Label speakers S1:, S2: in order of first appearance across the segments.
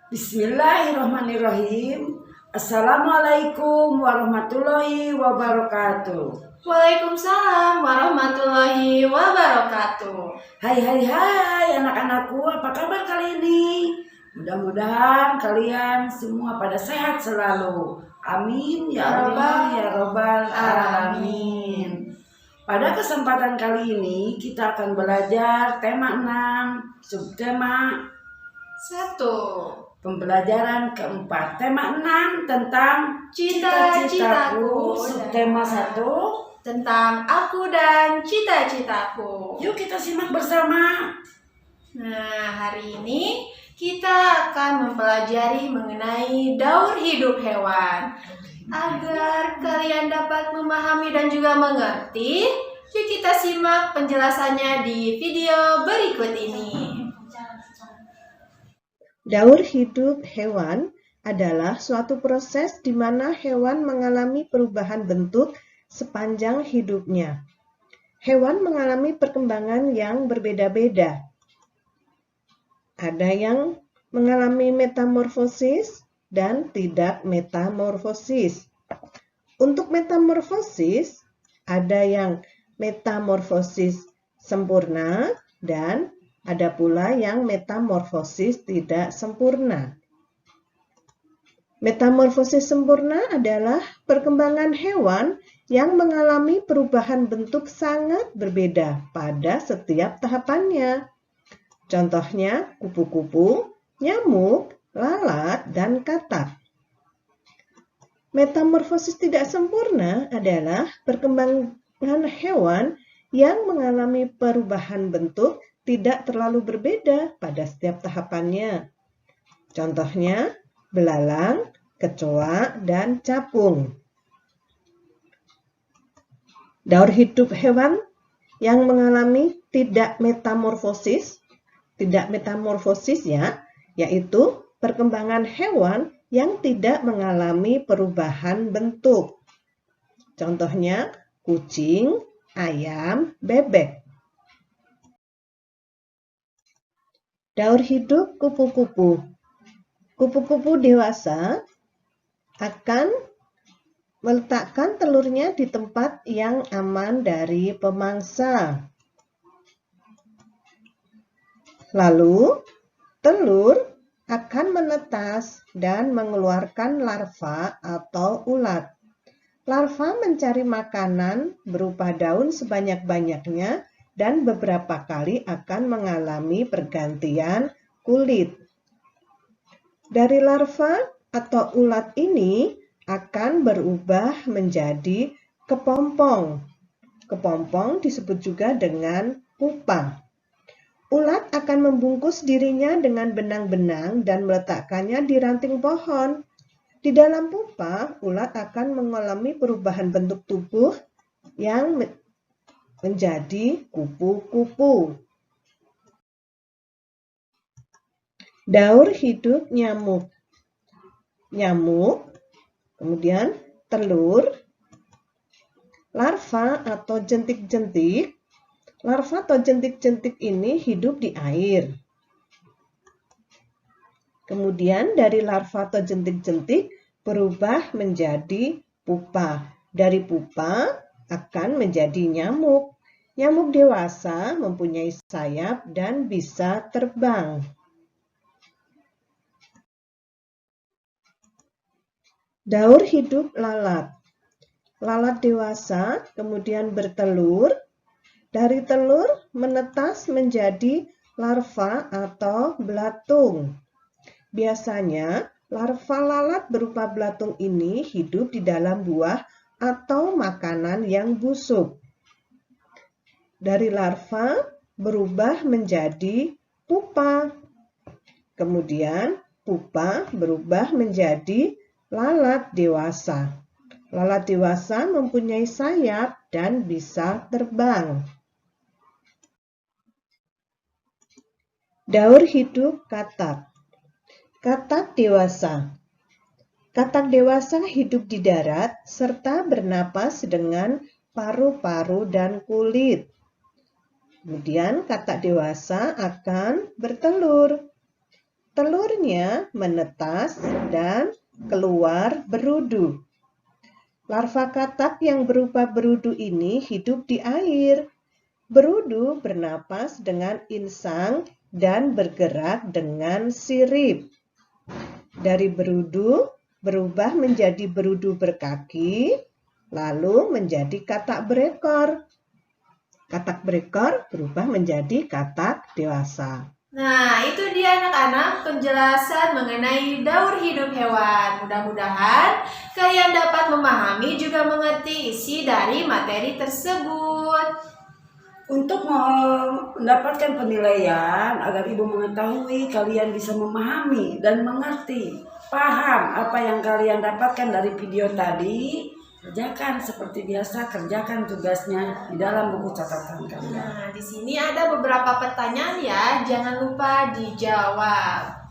S1: Bismillahirrahmanirrahim. Assalamualaikum warahmatullahi wabarakatuh.
S2: Waalaikumsalam warahmatullahi wabarakatuh.
S1: Hai anak-anakku, apa kabar kali ini? Mudah-mudahan kalian semua pada sehat selalu. Amin ya Allah ya Robbal alamin. Pada kesempatan kali ini kita akan belajar tema 6, subtema
S2: 1.
S1: Pembelajaran keempat. Tema 6 tentang
S2: Cita-citaku.
S1: Subtema 1
S2: tentang aku dan cita-citaku.
S1: Yuk kita simak bersama.
S2: Nah, hari ini kita akan mempelajari mengenai daur hidup hewan. Agar kalian dapat memahami dan juga mengerti, yuk kita simak penjelasannya di video berikut ini.
S3: Daur hidup hewan adalah suatu proses di mana hewan mengalami perubahan bentuk sepanjang hidupnya. Hewan mengalami perkembangan yang berbeda-beda. Ada yang mengalami metamorfosis dan tidak metamorfosis. Untuk metamorfosis, ada yang metamorfosis sempurna dan ada pula yang metamorfosis tidak sempurna. Metamorfosis sempurna adalah perkembangan hewan yang mengalami perubahan bentuk sangat berbeda pada setiap tahapannya. Contohnya kupu-kupu, nyamuk, lalat, dan katak. Metamorfosis tidak sempurna adalah perkembangan hewan yang mengalami perubahan bentuk tidak terlalu berbeda pada setiap tahapannya. Contohnya, belalang, kecoa, dan capung. Daur hidup hewan yang mengalami tidak metamorfosis ya, yaitu perkembangan hewan yang tidak mengalami perubahan bentuk. Contohnya, kucing, ayam, bebek. Daur hidup kupu-kupu. Kupu-kupu dewasa akan meletakkan telurnya di tempat yang aman dari pemangsa. Lalu, telur akan menetas dan mengeluarkan larva atau ulat. Larva mencari makanan berupa daun sebanyak-banyaknya dan beberapa kali akan mengalami pergantian kulit. Dari larva atau ulat ini akan berubah menjadi kepompong. Kepompong disebut juga dengan pupa. Ulat akan membungkus dirinya dengan benang-benang dan meletakkannya di ranting pohon. Di dalam pupa, ulat akan mengalami perubahan bentuk tubuh yang menjadi kupu-kupu. Daur hidup nyamuk. Nyamuk, kemudian telur, larva atau jentik-jentik. Larva atau jentik-jentik ini hidup di air. Kemudian dari larva atau jentik-jentik berubah menjadi pupa. Dari pupa akan menjadi nyamuk. Nyamuk dewasa mempunyai sayap dan bisa terbang. Daur hidup lalat. Lalat dewasa kemudian bertelur. Dari telur menetas menjadi larva atau belatung. Biasanya larva lalat berupa belatung ini hidup di dalam buah atau makanan yang busuk. Dari larva berubah menjadi pupa. Kemudian pupa berubah menjadi lalat dewasa. Lalat dewasa mempunyai sayap dan bisa terbang. Daur hidup katak. Katak dewasa. Katak dewasa hidup di darat serta bernapas dengan paru-paru dan kulit. Kemudian katak dewasa akan bertelur. Telurnya menetas dan keluar berudu. Larva katak yang berupa berudu ini hidup di air. Berudu bernapas dengan insang dan bergerak dengan sirip. Dari berudu berubah menjadi berudu berkaki, lalu menjadi katak berekor. Katak berekor berubah menjadi katak dewasa.
S2: Nah, itu dia anak-anak penjelasan mengenai daur hidup hewan. Mudah-mudahan kalian dapat memahami juga mengerti isi dari materi tersebut.
S1: Untuk mendapatkan penilaian agar ibu mengetahui kalian bisa memahami dan mengerti, paham apa yang kalian dapatkan dari video tadi, kerjakan seperti biasa, kerjakan tugasnya di dalam buku catatan kalian.
S2: Nah, di sini ada beberapa pertanyaan ya, jangan lupa dijawab.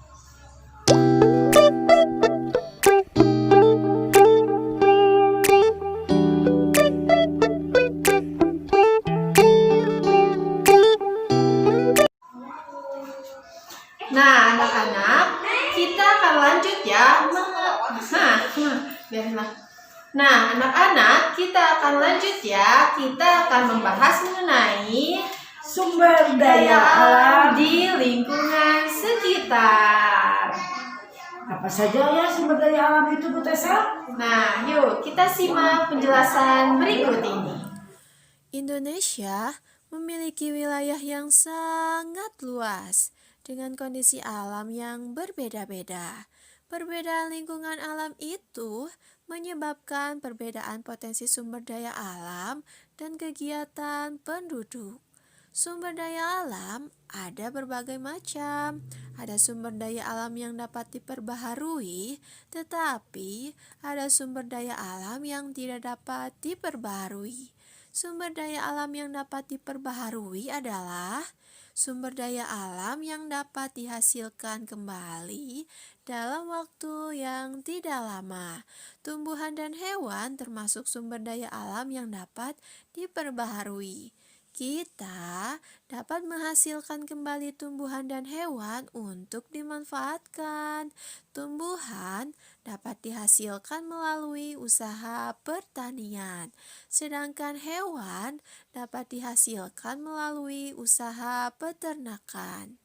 S2: Nah, anak-anak, kita akan lanjut ya. Nah, anak-anak, kita akan lanjut ya. Kita akan membahas mengenai
S1: Sumber daya alam.
S2: di lingkungan sekitar.
S1: Apa saja ya sumber daya alam itu, Bu Tessa?
S2: Nah, yuk kita simak penjelasan berikut ini.
S4: Indonesia memiliki wilayah yang sangat luas dengan kondisi alam yang berbeda-beda. Perbedaan lingkungan alam itu menyebabkan perbedaan potensi sumber daya alam dan kegiatan penduduk. Sumber daya alam ada berbagai macam. Ada sumber daya alam yang dapat diperbaharui, tetapi ada sumber daya alam yang tidak dapat diperbaharui. Sumber daya alam yang dapat diperbaharui adalah sumber daya alam yang dapat dihasilkan kembali dalam waktu yang tidak lama. Tumbuhan dan hewan termasuk sumber daya alam yang dapat diperbaharui. Kita dapat menghasilkan kembali tumbuhan dan hewan untuk dimanfaatkan. Tumbuhan dapat dihasilkan melalui usaha pertanian, sedangkan hewan dapat dihasilkan melalui usaha peternakan.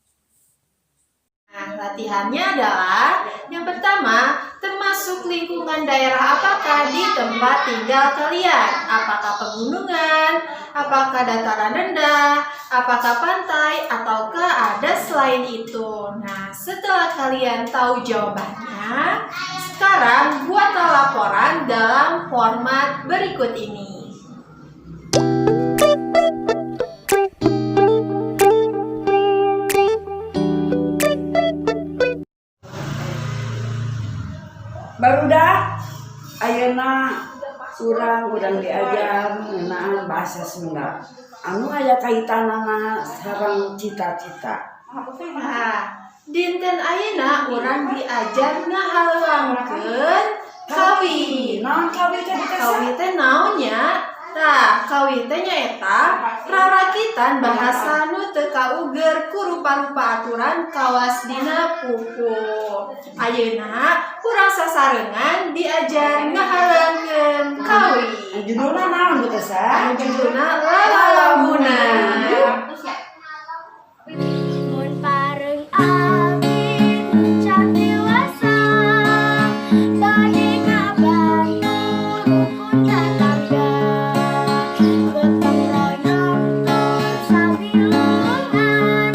S2: Nah, latihannya adalah yang pertama, termasuk lingkungan daerah apakah di tempat tinggal kalian? Apakah pegunungan? Apakah dataran rendah? Apakah pantai? Ataukah ada selain itu? Nah, setelah kalian tahu jawabannya, sekarang buatlah laporan dalam format berikut ini.
S1: Barudak ayeuna urang diajar ngeunaan bahasa Sunda. Anu aya kaitanana sareng cita-cita.
S2: Nah, dinten ayeuna urang diajar ngahalangkeun kawi.
S1: Naon kawi teh
S2: Kawi teh naon nya? Tah, kawi teh nyaeta rarakitan bahasa nu teu kauger ku rupa-rupa aturan kawas dina pupu. Ayeuna urang sasarengan diajar ngahalangkeun kawi.
S1: Judulna naon Bu Tessa?
S2: Judulna Lalamunah.
S5: Mun pareng angin can dewasa bade ngabantu rukun tetangga gotong royong tur sabilungan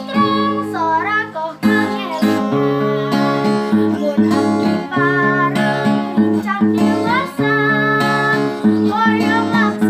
S5: trong sorakoh kangelan mun angin pareng can dewasa hoyong laksa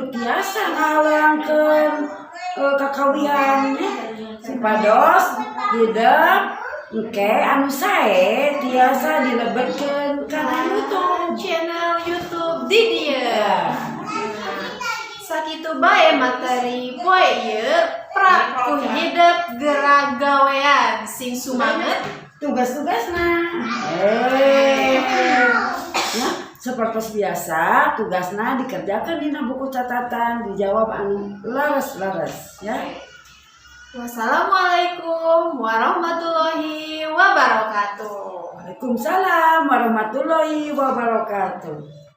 S1: hidup tiasa ngalangkeun kakawian supados hidup engke anu sae tiasa dilebetkeun kana YouTube.
S2: Channel YouTube di dia. Sakitu bae materi poe ieu praku hidup gerak gawean sing sumanget
S1: Tugas-tugasna. Nah, seperti biasa tugasna dikerjakan dina buku catatan, dijawab anu laras-laras ya.
S2: Wassalamualaikum warahmatullahi wabarakatuh.
S1: Waalaikumsalam warahmatullahi wabarakatuh.